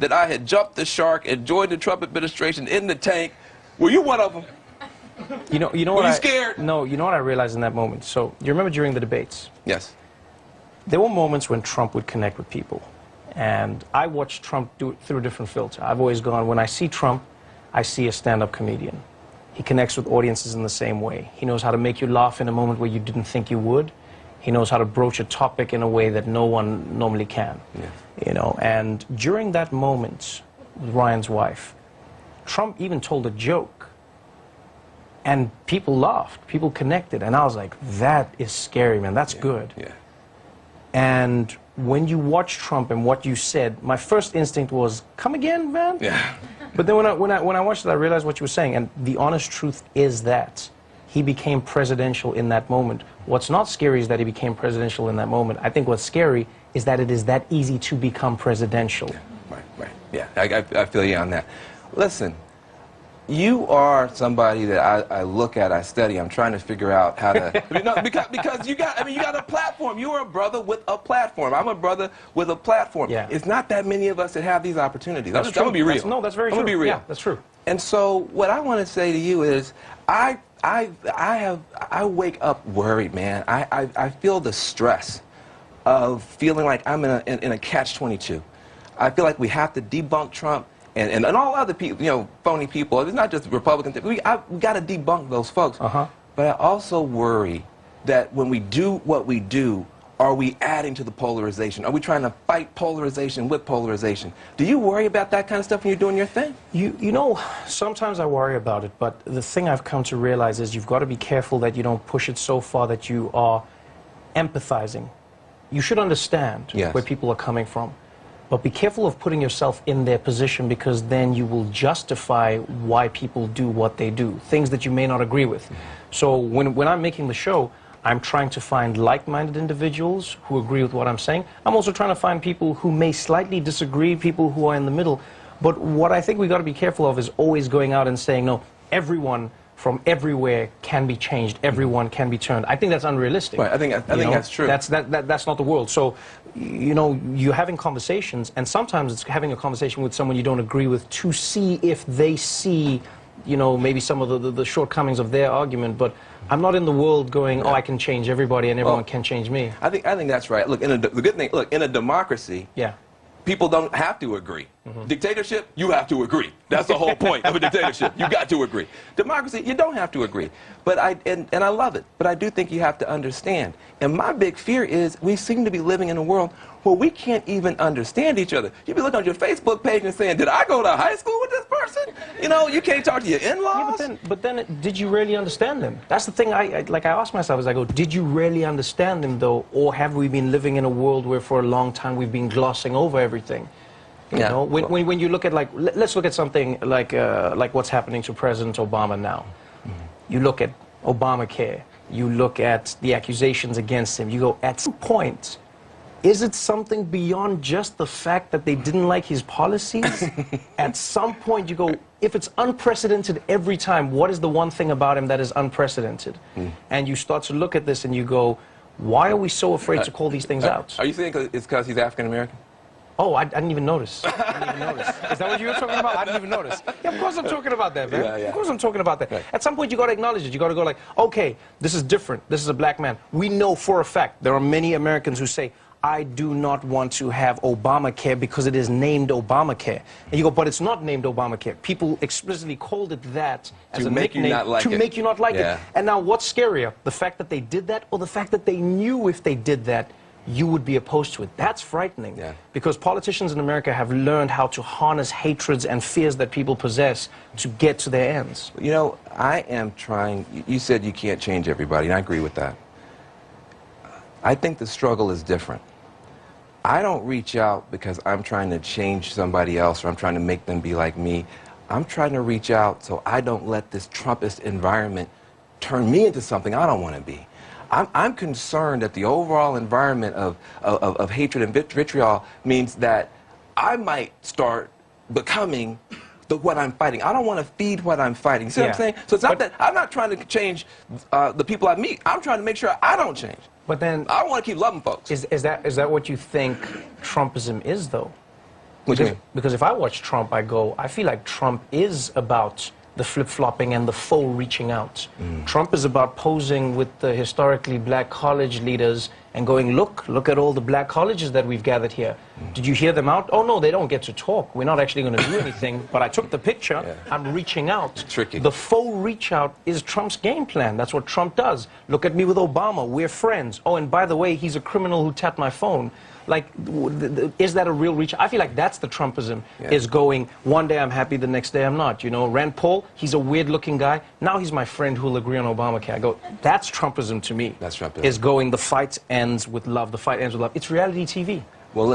that I had jumped the shark and joined the Trump administration in the tank. Were you one of them? You know Were what you scared? No, you know what I realized in that moment? So, you remember during the debates? Yes. There were moments when Trump would connect with people. And I watched Trump do it through a different filter. I've always gone, when I see Trump, I see a stand-up comedian. He connects with audiences in the same way. He knows how to make you laugh in a moment where you didn't think you would. He knows how to broach a topic in a way that no one normally can. Yes. You know, and during that moment with Ryan's wife, Trump even told a joke. And people laughed, people connected, and I was like, that is scary, man, that's good. Yeah. And when you watch Trump and what you said, my first instinct was, come again, man? Yeah. But then when I watched it, I realized what you were saying, and the honest truth is that he became presidential in that moment. What's not scary is that he became presidential in that moment. I think what's scary is that it is that easy to become presidential. Yeah. Right. Yeah, I feel you on that. Listen, you are somebody that I look at, I study. I'm trying to figure out how to, because you got a platform. You are a brother with a platform. I'm a brother with a platform. Yeah. It's not that many of us that have these opportunities. That's I'm gonna be real. That's very true. I'm gonna be real. Yeah, that's true. And so what I want to say to you is, I wake up worried, man. I feel the stress of feeling like I'm in a catch-22. I feel like we have to debunk Trump. And all other people, you know, phony people. It's not just Republicans. We got to debunk those folks. Uh-huh. But I also worry that when we do what we do, are we adding to the polarization? Are we trying to fight polarization with polarization? Do you worry about that kind of stuff when you're doing your thing? You know, sometimes I worry about it, but the thing I've come to realize is you've got to be careful that you don't push it so far that you are empathizing. You should understand Yes. where people are coming from. But be careful of putting yourself in their position, because then you will justify why people do what they do, things that you may not agree with. So when I'm making the show, I'm trying to find like-minded individuals who agree with what I'm saying. I'm also trying to find people who may slightly disagree, people who are in the middle. But what I think we got to be careful of is always going out and saying, no, everyone from everywhere can be changed, everyone can be turned. I think that's unrealistic. Right, I think that's true. That's not the world. So, you know, you're having conversations, and sometimes it's having a conversation with someone you don't agree with to see if they see, you know, maybe some of the shortcomings of their argument. But I'm not in the world going, oh, I can change everybody and everyone can change me. I think that's right. Look, the good thing, look, in a democracy, Yeah. people don't have to agree. Dictatorship, you have to agree. That's the whole point of a dictatorship. You got to agree. Democracy, you don't have to agree. But and I love it. But I do think you have to understand. And my big fear is we seem to be living in a world where we can't even understand each other. You be looking on your Facebook page and saying, did I go to high school with this person? You know, you can't talk to your in-laws. Yeah, but then did you really understand them? That's the thing I ask myself as I go, did you really understand them, though? Or have we been living in a world where for a long time we've been glossing over everything? You know, when you look at, like, let's look at something like what's happening to President Obama now. You look at Obamacare. You look at the accusations against him. You go, at some point, is it something beyond just the fact that they didn't like his policies? At some point, you go, if it's unprecedented every time, what is the one thing about him that is unprecedented? And you start to look at this and you go, why are we so afraid to call these things out? Are you saying it's because he's African-American? Oh, I didn't even notice. I didn't even notice. Is that what you were talking about? I didn't even notice. Yeah, of course I'm talking about that, man. Yeah. Of course I'm talking about that. Right. At some point, you got to acknowledge it. You got to go like, okay, this is different. This is a black man. We know for a fact there are many Americans who say, I do not want to have Obamacare because it is named Obamacare. And you go, but it's not named Obamacare. People explicitly called it that as a nickname to make you not like it. And now what's scarier, the fact that they did that or the fact that they knew if they did that, you would be opposed to it? That's frightening. Because politicians in America have learned how to harness hatreds and fears that people possess to get to their ends. You know, I am trying, you said you can't change everybody, and I agree with that. I think the struggle is different. I don't reach out because I'm trying to change somebody else or I'm trying to make them be like me. I'm trying to reach out so I don't let this Trumpist environment turn me into something I don't want to be. I'm concerned that the overall environment of hatred and vitriol means that I might start becoming what I'm fighting. I don't want to feed what I'm fighting. See what I'm saying? So it's not that I'm not trying to change the people I meet. I'm trying to make sure I don't change. But then I want to keep loving folks. Is that what you think Trumpism is, though? What do you mean? Because if I watch Trump, I feel like Trump is about the flip-flopping and the faux reaching out. Trump is about posing with the historically black college leaders and going, look at all the black colleges that we've gathered here. Did you hear them out? Oh, no, they don't get to talk. We're not actually going to do anything, but I took the picture. Yeah. I'm reaching out. It's tricky. The faux reach out is Trump's game plan. That's what Trump does. Look at me with Obama. We're friends. Oh, and by the way, he's a criminal who tapped my phone. Like, is that a real reach? I feel like that's the Trumpism, is going, one day I'm happy, the next day I'm not. You know, Rand Paul, he's a weird-looking guy. Now he's my friend who'll agree on Obamacare. I go, that's Trumpism to me. That's Trumpism. Is going, the fight ends with love. The fight ends with love. It's reality TV. Well, listen.